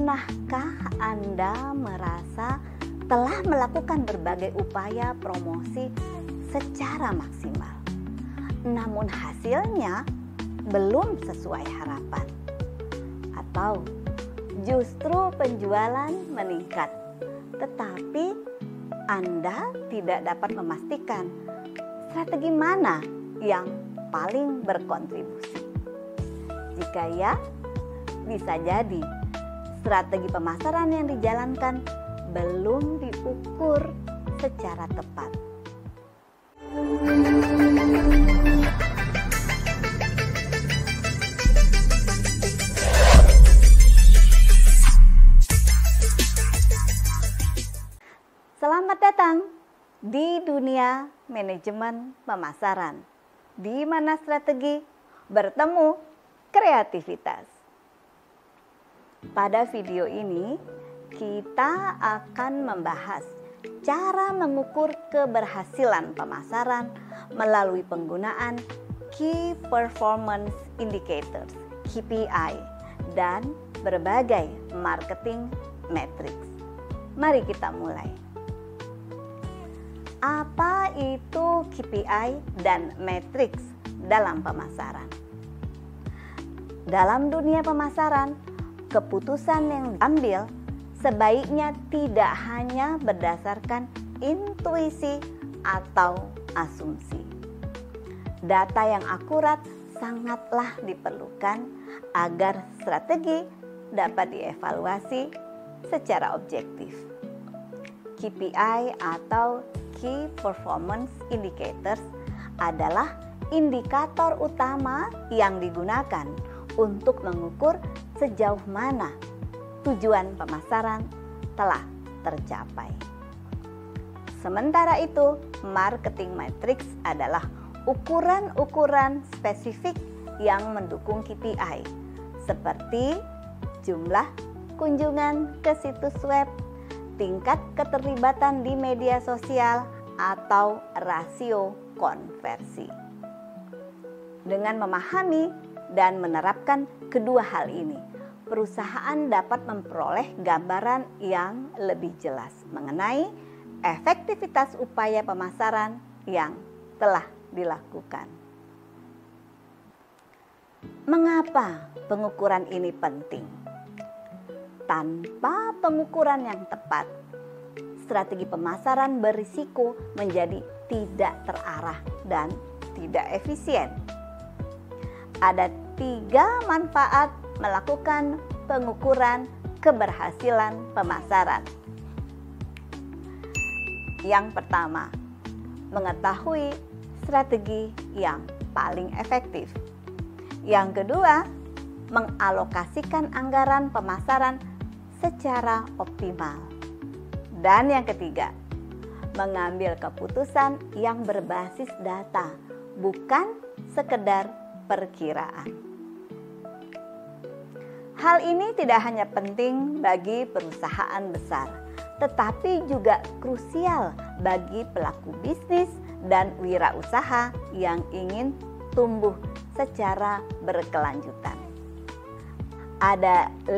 Pernahkah Anda merasa telah melakukan berbagai upaya promosi secara maksimal, namun hasilnya belum sesuai harapan? Atau justru penjualan meningkat, tetapi Anda tidak dapat memastikan strategi mana yang paling berkontribusi? Jika ya, bisa jadi strategi pemasaran yang dijalankan belum diukur secara tepat. Selamat datang di dunia manajemen pemasaran, di mana strategi bertemu kreativitas. Pada video ini, kita akan membahas cara mengukur keberhasilan pemasaran melalui penggunaan Key Performance Indicators (KPI) dan berbagai marketing metrics. Mari kita mulai. Apa itu KPI dan metrics dalam pemasaran? Dalam dunia pemasaran, keputusan yang diambil sebaiknya tidak hanya berdasarkan intuisi atau asumsi. Data yang akurat sangatlah diperlukan agar strategi dapat dievaluasi secara objektif. KPI atau Key Performance Indicators adalah indikator utama yang digunakan untuk mengukur sejauh mana tujuan pemasaran telah tercapai. Sementara itu, marketing matrix adalah ukuran-ukuran spesifik yang mendukung KPI, seperti jumlah kunjungan ke situs web, tingkat keterlibatan di media sosial, atau rasio konversi. Dengan memahami dan menerapkan kedua hal ini, perusahaan dapat memperoleh gambaran yang lebih jelas mengenai efektivitas upaya pemasaran yang telah dilakukan. Mengapa pengukuran ini penting? Tanpa pengukuran yang tepat, strategi pemasaran berisiko menjadi tidak terarah dan tidak efisien. Ada 3 manfaat melakukan pengukuran keberhasilan pemasaran. Yang pertama, mengetahui strategi yang paling efektif. Yang kedua, mengalokasikan anggaran pemasaran secara optimal. Dan yang ketiga, mengambil keputusan yang berbasis data, bukan sekedar perkiraan. Hal ini tidak hanya penting bagi perusahaan besar, tetapi juga krusial bagi pelaku bisnis dan wirausaha yang ingin tumbuh secara berkelanjutan. Ada 5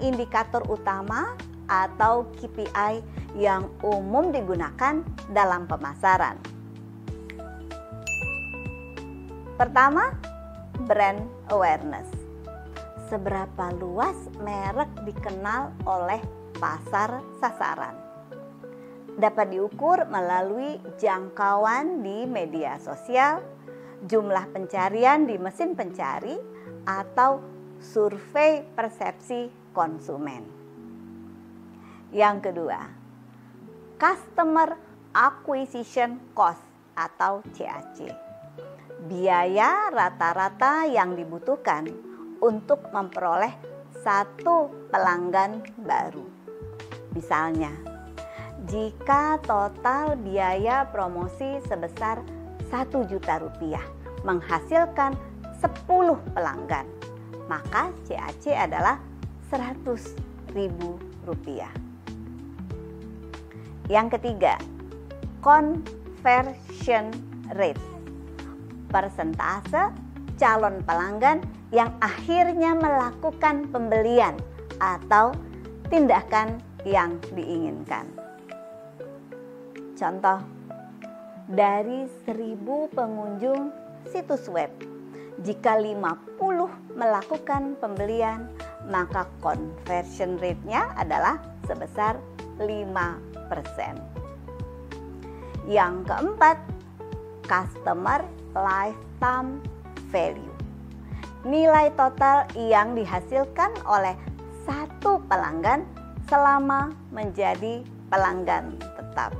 indikator utama atau KPI yang umum digunakan dalam pemasaran. Pertama, brand awareness. Seberapa luas merek dikenal oleh pasar sasaran. Dapat diukur melalui jangkauan di media sosial, jumlah pencarian di mesin pencari, atau survei persepsi konsumen. Yang kedua, customer acquisition cost atau CAC. Biaya rata-rata yang dibutuhkan untuk memperoleh satu pelanggan baru. Misalnya, jika total biaya promosi sebesar 1 juta rupiah menghasilkan 10 pelanggan, maka CAC adalah 100.000 rupiah. Yang ketiga, conversion rate. Persentase calon pelanggan yang akhirnya melakukan pembelian atau tindakan yang diinginkan. Contoh, dari 1.000 pengunjung situs web, jika 50 melakukan pembelian, maka conversion rate-nya adalah sebesar 5%. Yang keempat, customer lifetime value. Nilai total yang dihasilkan oleh satu pelanggan selama menjadi pelanggan tetap.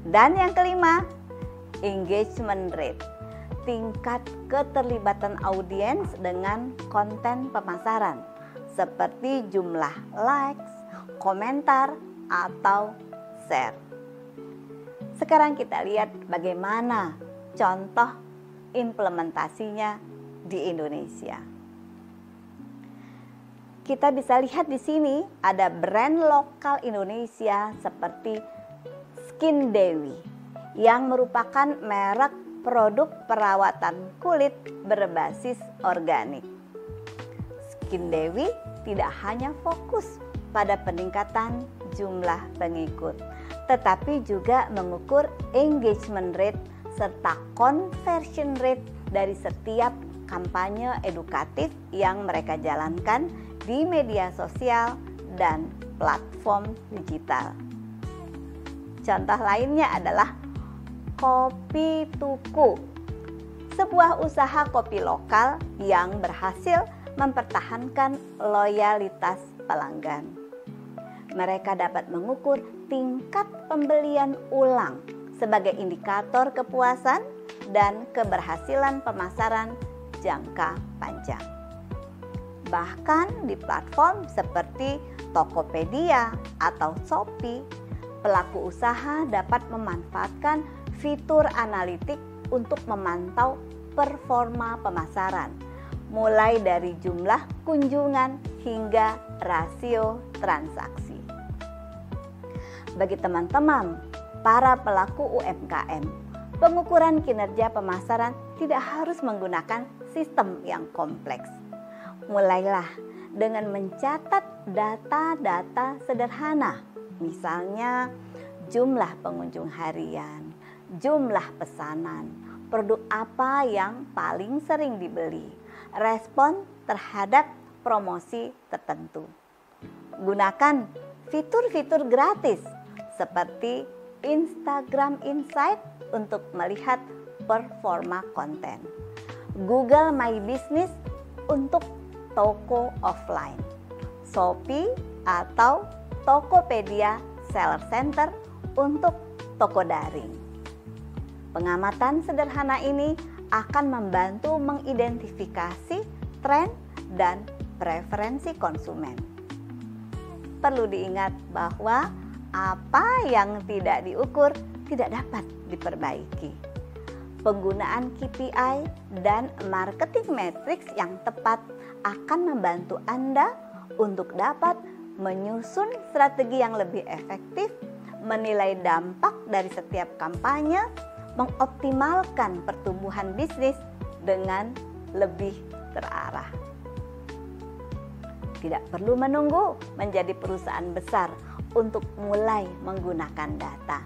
Dan yang kelima, engagement rate. Tingkat keterlibatan audiens dengan konten pemasaran seperti jumlah likes, komentar, atau share. Sekarang kita lihat bagaimana contoh implementasinya di Indonesia. Kita bisa lihat di sini ada brand lokal Indonesia seperti Skin Dewi yang merupakan merek produk perawatan kulit berbasis organik. Skin Dewi tidak hanya fokus pada peningkatan jumlah pengikut, tetapi juga mengukur engagement rate serta conversion rate dari setiap kampanye edukatif yang mereka jalankan di media sosial dan platform digital. Contoh lainnya adalah Kopi Tuku, sebuah usaha kopi lokal yang berhasil mempertahankan loyalitas pelanggan. Mereka dapat mengukur tingkat pembelian ulang sebagai indikator kepuasan dan keberhasilan pemasaran jangka panjang. Bahkan di platform seperti Tokopedia atau Shopee, pelaku usaha dapat memanfaatkan fitur analitik untuk memantau performa pemasaran, mulai dari jumlah kunjungan hingga rasio transaksi. Bagi teman-teman, para pelaku UMKM, pengukuran kinerja pemasaran tidak harus menggunakan sistem yang kompleks. Mulailah dengan mencatat data-data sederhana, misalnya jumlah pengunjung harian, jumlah pesanan, produk apa yang paling sering dibeli, respon terhadap promosi tertentu. Gunakan fitur-fitur gratis seperti Instagram Insight untuk melihat performa konten, Google My Business untuk toko offline, Shopee atau Tokopedia Seller Center untuk toko daring. Pengamatan sederhana ini akan membantu mengidentifikasi tren dan preferensi konsumen. Perlu diingat bahwa apa yang tidak diukur tidak dapat diperbaiki. Penggunaan KPI dan marketing matrix yang tepat akan membantu Anda untuk dapat menyusun strategi yang lebih efektif, menilai dampak dari setiap kampanye, mengoptimalkan pertumbuhan bisnis dengan lebih terarah. Tidak perlu menunggu menjadi perusahaan besar untuk mulai menggunakan data.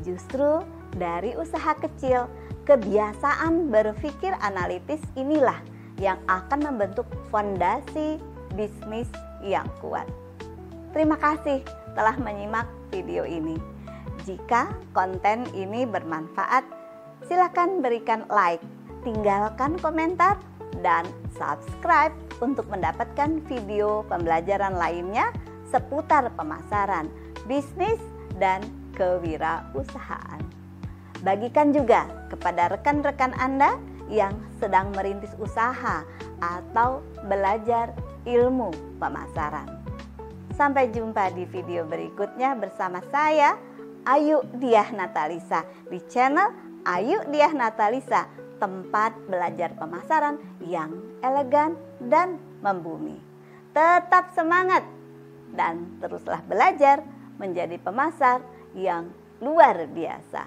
Justru dari usaha kecil, kebiasaan berpikir analitis inilah yang akan membentuk fondasi bisnis yang kuat. Terima kasih telah menyimak video ini. Jika konten ini bermanfaat, silakan berikan like, tinggalkan komentar, dan subscribe untuk mendapatkan video pembelajaran lainnya seputar pemasaran, bisnis, dan kewirausahaan. Bagikan juga kepada rekan-rekan Anda yang sedang merintis usaha atau belajar ilmu pemasaran. Sampai jumpa di video berikutnya bersama saya, Ayu Diah Natalisa, di channel Ayu Diah Natalisa, tempat belajar pemasaran yang elegan dan membumi. Tetap semangat dan teruslah belajar menjadi pemasar yang luar biasa.